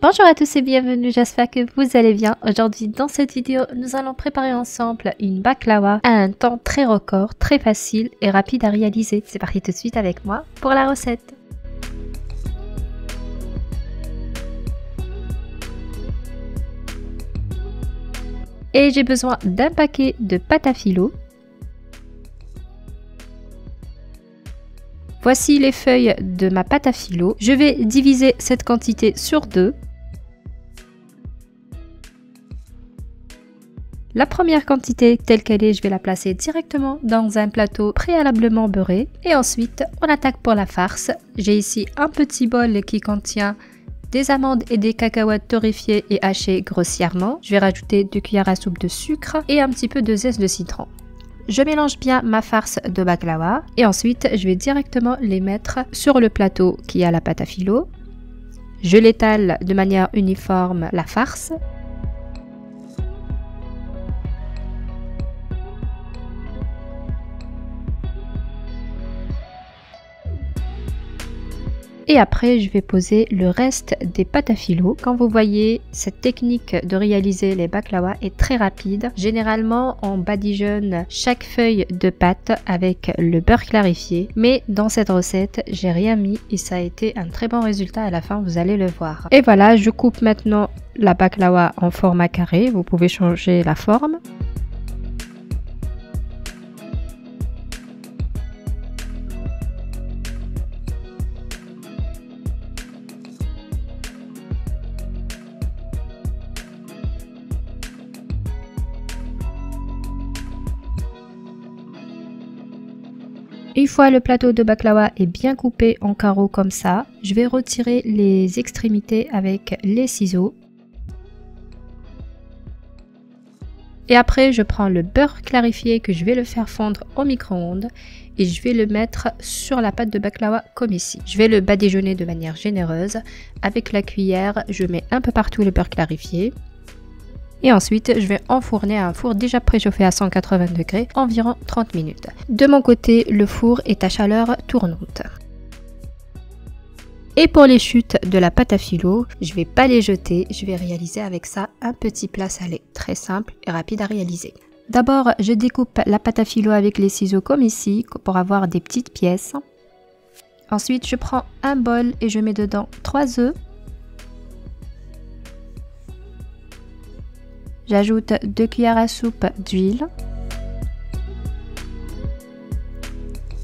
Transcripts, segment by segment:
Bonjour à tous et bienvenue, j'espère que vous allez bien. Aujourd'hui dans cette vidéo, nous allons préparer ensemble une baklawa à un temps très record, très facile et rapide à réaliser. C'est parti tout de suite avec moi pour la recette. Et j'ai besoin d'un paquet de pâte à filo. Voici les feuilles de ma pâte à filo. Je vais diviser cette quantité sur 2. La première quantité telle qu'elle est, je vais la placer directement dans un plateau préalablement beurré. Et ensuite, on attaque pour la farce. J'ai ici un petit bol qui contient des amandes et des cacahuètes torréfiées et hachées grossièrement. Je vais rajouter 2 cuillères à soupe de sucre et un petit peu de zeste de citron. Je mélange bien ma farce de baklawa et ensuite je vais directement les mettre sur le plateau qui a la pâte à filo. Je l'étale de manière uniforme la farce. Et après, je vais poser le reste des pâtes à filo. Quand vous voyez, cette technique de réaliser les baklawa est très rapide. Généralement, on badigeonne chaque feuille de pâte avec le beurre clarifié. Mais dans cette recette, j'ai rien mis et ça a été un très bon résultat à la fin, vous allez le voir. Et voilà, je coupe maintenant la baklawa en format carré. Vous pouvez changer la forme. Une fois le plateau de baklawa est bien coupé en carreaux comme ça, je vais retirer les extrémités avec les ciseaux. Et après, je prends le beurre clarifié que je vais le faire fondre au micro-ondes et je vais le mettre sur la pâte de baklawa comme ici. Je vais le badigeonner de manière généreuse. Avec la cuillère, je mets un peu partout le beurre clarifié. Et ensuite, je vais enfourner à un four déjà préchauffé à 180 degrés, environ 30 minutes. De mon côté, le four est à chaleur tournante. Et pour les chutes de la pâte à filo, je ne vais pas les jeter, je vais réaliser avec ça un petit plat salé, très simple et rapide à réaliser. D'abord, je découpe la pâte à filo avec les ciseaux comme ici, pour avoir des petites pièces. Ensuite, je prends un bol et je mets dedans 3 œufs. J'ajoute 2 cuillères à soupe d'huile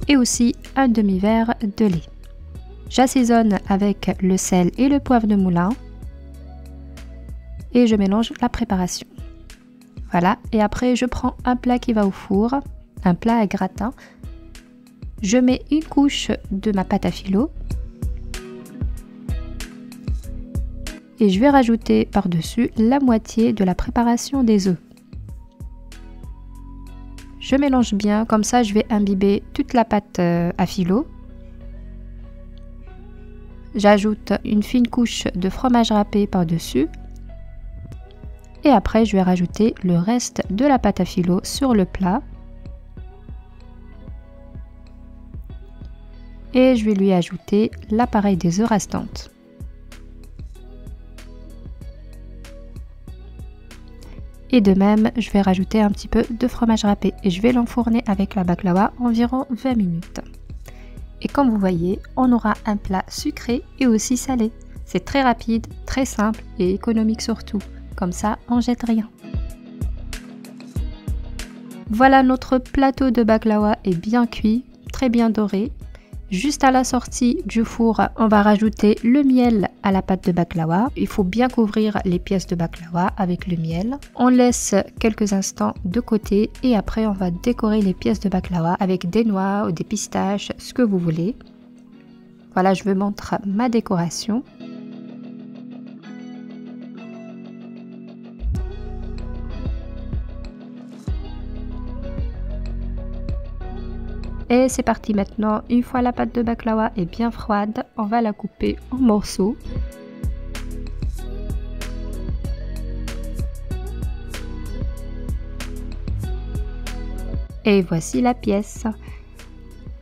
et aussi un demi-verre de lait. J'assaisonne avec le sel et le poivre de moulin et je mélange la préparation. Voilà, et après je prends un plat qui va au four, un plat à gratin. Je mets une couche de ma pâte à filo. Et je vais rajouter par-dessus la moitié de la préparation des œufs. Je mélange bien, comme ça je vais imbiber toute la pâte à filo. J'ajoute une fine couche de fromage râpé par-dessus. Et après je vais rajouter le reste de la pâte à filo sur le plat. Et je vais lui ajouter l'appareil des œufs restantes. Et de même, je vais rajouter un petit peu de fromage râpé et je vais l'enfourner avec la baklawa environ 20 minutes. Et comme vous voyez, on aura un plat sucré et aussi salé. C'est très rapide, très simple et économique surtout. Comme ça, on jette rien. Voilà, notre plateau de baklawa est bien cuit, très bien doré. Juste à la sortie du four, on va rajouter le miel à la pâte de baklawa. Il faut bien couvrir les pièces de baklawa avec le miel. On laisse quelques instants de côté et après on va décorer les pièces de baklawa avec des noix ou des pistaches, ce que vous voulez. Voilà, je vous montre ma décoration. Et c'est parti maintenant, une fois la pâte de baklawa est bien froide, on va la couper en morceaux. Et voici la pièce.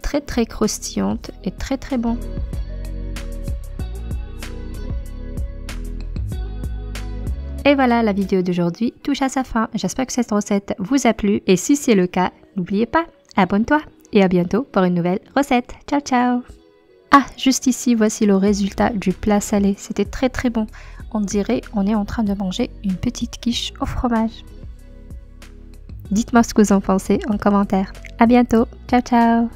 très croustillante et très bon. Et voilà, la vidéo d'aujourd'hui touche à sa fin. J'espère que cette recette vous a plu et si c'est le cas, n'oubliez pas, abonne-toi et à bientôt pour une nouvelle recette. Ciao ciao! Ah, juste ici, voici le résultat du plat salé. C'était très très bon. On dirait on est en train de manger une petite quiche au fromage. Dites-moi ce que vous en pensez en commentaire. À bientôt. Ciao ciao!